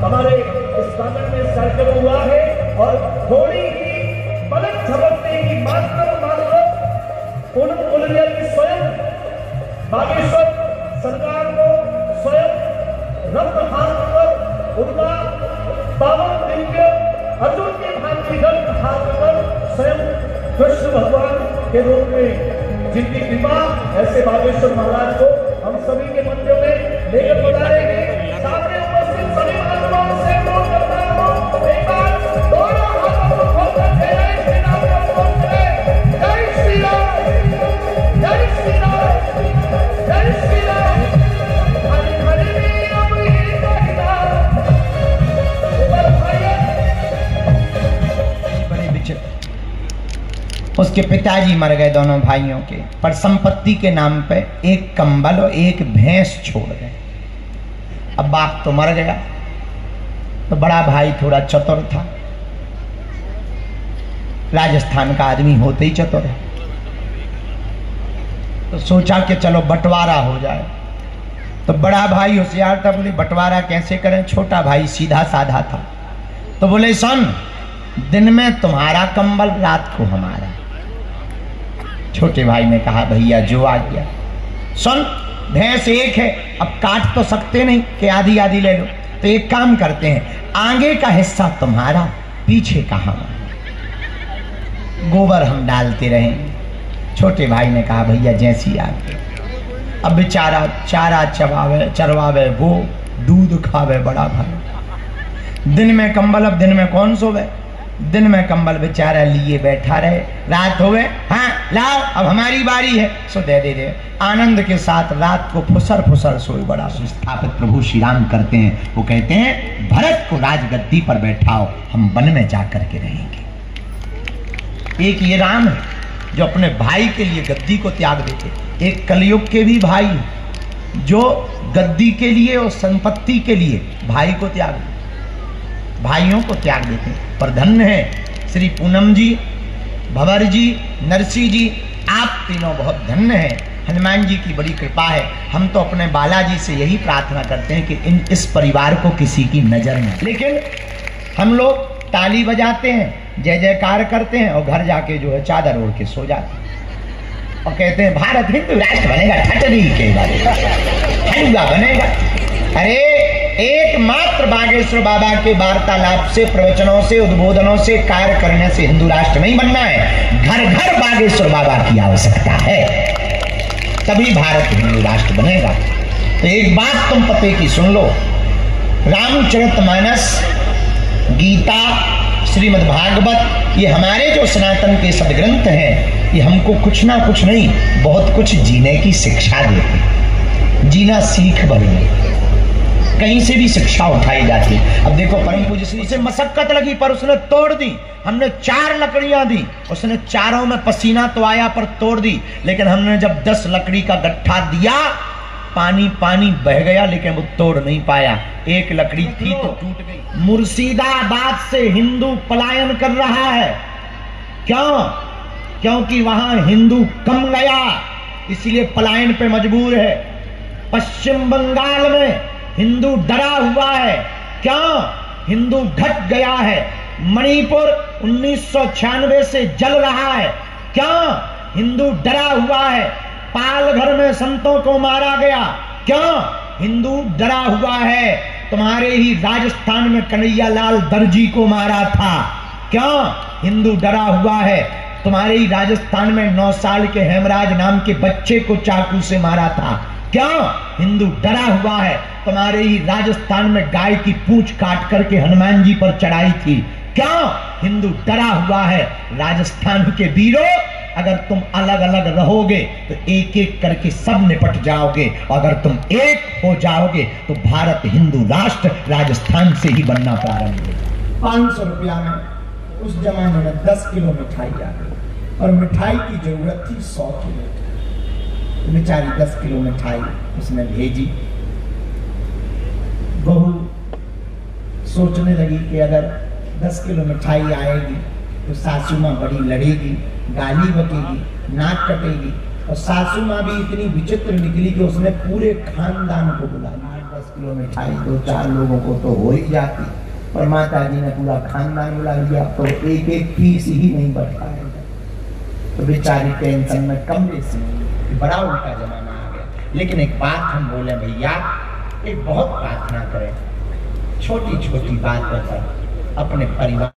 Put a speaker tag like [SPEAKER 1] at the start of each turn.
[SPEAKER 1] हमारे इस प्रांगण में कार्यक्रम हुआ है और होली की पलक झपकने की मात्र पूनम उलरिया की स्वयं बागेश्वर सरकार को स्वयं रक्त हाथ पर उनका पावन दिव्य अर्जुन के भांति रक्त हाथ पर स्वयं कृष्ण भगवान के रूप में जिनकी कृपा ऐसे बागेश्वर महाराज को हम सभी के मंदिर में लेकर पधारेंगे। सामने उपस्थित सभी महानुभावों से अनुरोध करता हूं, एक बार दोनों हाथों को खोलकर जय श्री राम का बोल करें। जय श्री राम, जय श्री राम, जय श्री राम। हरे हरे राम ही कहना ऊपर भाइयों।
[SPEAKER 2] बड़े विचित्र, उसके पिताजी मर गए दोनों भाइयों के, पर संपत्ति के नाम पे एक कंबल और एक भैंस छोड़ गए। अब बाप तो मर गया, तो बड़ा भाई थोड़ा चतुर था, राजस्थान का आदमी होते ही चतुर है, तो सोचा कि चलो बंटवारा हो जाए। तो बड़ा भाई होशियार था, बोले बंटवारा कैसे करें। छोटा भाई सीधा साधा था, तो बोले सुन, दिन में तुम्हारा कंबल, रात को हमारा। छोटे भाई ने कहा भैया जो आ गया। सुन, भैंस एक है, अब काट तो सकते नहीं कि आधी आधी ले लो, तो एक काम करते हैं, आगे का हिस्सा तुम्हारा, पीछे का हमारा, गोबर हम डालते रहेंगे। छोटे भाई ने कहा भैया जैसी आगे। अब बेचारा चारा चरवावे वो, दूध खावे बड़ा भाई। दिन में कंबल, अब दिन में कौन सोवे, दिन में कंबल बेचारा लिए बैठा रहे। रात हो गए, हाँ लाओ अब हमारी बारी है, सो दे दे। आनंद के साथ रात को फुसर फुसर सोए बड़ा। स्थापित प्रभु श्री राम करते हैं, वो कहते हैं भरत को राजगद्दी पर बैठाओ, हम वन में जाकर के रहेंगे। एक ये राम है जो अपने भाई के लिए गद्दी को त्याग देते, एक कलयुग के भी भाई जो गद्दी के लिए और संपत्ति के लिए भाई को त्याग देते, भाइयों को त्याग देते। पर धन्य है श्री पूनम जी, भंवर जी, नरसी जी, आप तीनों बहुत धन्य हैं। हनुमान जी की बड़ी कृपा है। हम तो अपने बालाजी से यही प्रार्थना करते हैं कि इस परिवार को किसी की नजर न। लेकिन हम लोग ताली बजाते हैं, जय जयकार करते हैं और घर जाके जो है चादर ओढ़ के सो जाते हैं और कहते हैं भारत हिंदू राष्ट्र बनेगा, ठटरी के बाद बनेगा। अरे एकमात्र बागेश्वर बाबा के वार्तालाप से, प्रवचनों से, उद्बोधनों से, कार्य करने से हिंदू राष्ट्र नहीं बनना है। घर घर बागेश्वर बाबा की आवश्यकता है, तभी भारत हिंदू राष्ट्र बनेगा। तो एक बात तुम पते की सुन लो, रामचरितमानस, गीता, श्रीमद् भागवत, ये हमारे जो सनातन के सदग्रंथ हैं, ये हमको कुछ ना कुछ नहीं, बहुत कुछ जीने की शिक्षा देते। जीना सीख बने, कहीं से भी शिक्षा उठाई जाती है। अब देखो परम पूज्य श्री से मशक्कत लगी पर उसने तोड़ दी। हमने 4 लकड़ियां दी, उसने चारों में पसीना तो आया पर तोड़ दी। लेकिन हमने जब 10 लकड़ी का गट्ठा दिया, पानी पानी बह गया, लेकिन वो तोड़ नहीं पाया। एक लकड़ी थी तो टूट गई। मुर्शिदाबाद से हिंदू पलायन कर रहा है, क्यों? क्योंकि वहां हिंदू कम गया, इसलिए पलायन पे मजबूर है। पश्चिम बंगाल में हिंदू डरा हुआ है, क्यों? हिंदू घट गया है। मणिपुर 1996 से जल रहा है, क्यों? हिंदू डरा हुआ है। पालघर में संतों को मारा गया, क्यों? हिंदू डरा हुआ है। तुम्हारे ही राजस्थान में कन्हैयालाल दर्जी को मारा था, क्यों? हिंदू डरा हुआ है। तुम्हारे ही राजस्थान में 9 साल के हेमराज नाम के बच्चे को चाकू से मारा था, क्यों? हिंदू डरा हुआ है। तुम्हारे ही राजस्थान में गाय की पूंछ काट करके हनुमान जी पर चढ़ाई थी, क्यों? हिंदू डरा हुआ है। राजस्थान के वीरों, अगर तुम अलग अलग रहोगे तो एक एक करके सब निपट जाओगे। अगर तुम एक हो जाओगे तो भारत हिंदू राष्ट्र राजस्थान से ही बनना प्रारंभ होगा। 500 रुपया में उस जमाने में 10 किलो मिठाई आ गई और मिठाई की जरूरत थी 100 किलो। तो बेचारी 10 किलो मिठाई उसने भेजी। बहू सोचने लगी कि अगर 10 किलो मिठाई आएगी तो सासू माँ बड़ी लड़ेगी, गाली बकेगी, नाक कटेगी। और सासू माँ भी इतनी विचित्र निकली कि उसने पूरे खानदान को बुला लिया। 10 किलो मिठाई 2-4 लोगों को तो हो ही जाती, पर माता जी ने पूरा खानदान बुला लिया, तो एक एक पीस ही नहीं बढ़ पाएगा। तो बेचारी टेंशन में कमरे से बड़ा उल्टा जमाना आ गया। लेकिन एक बात हम बोले भैया, एक बहुत प्रार्थना करें, छोटी छोटी बात पर अपने परिवार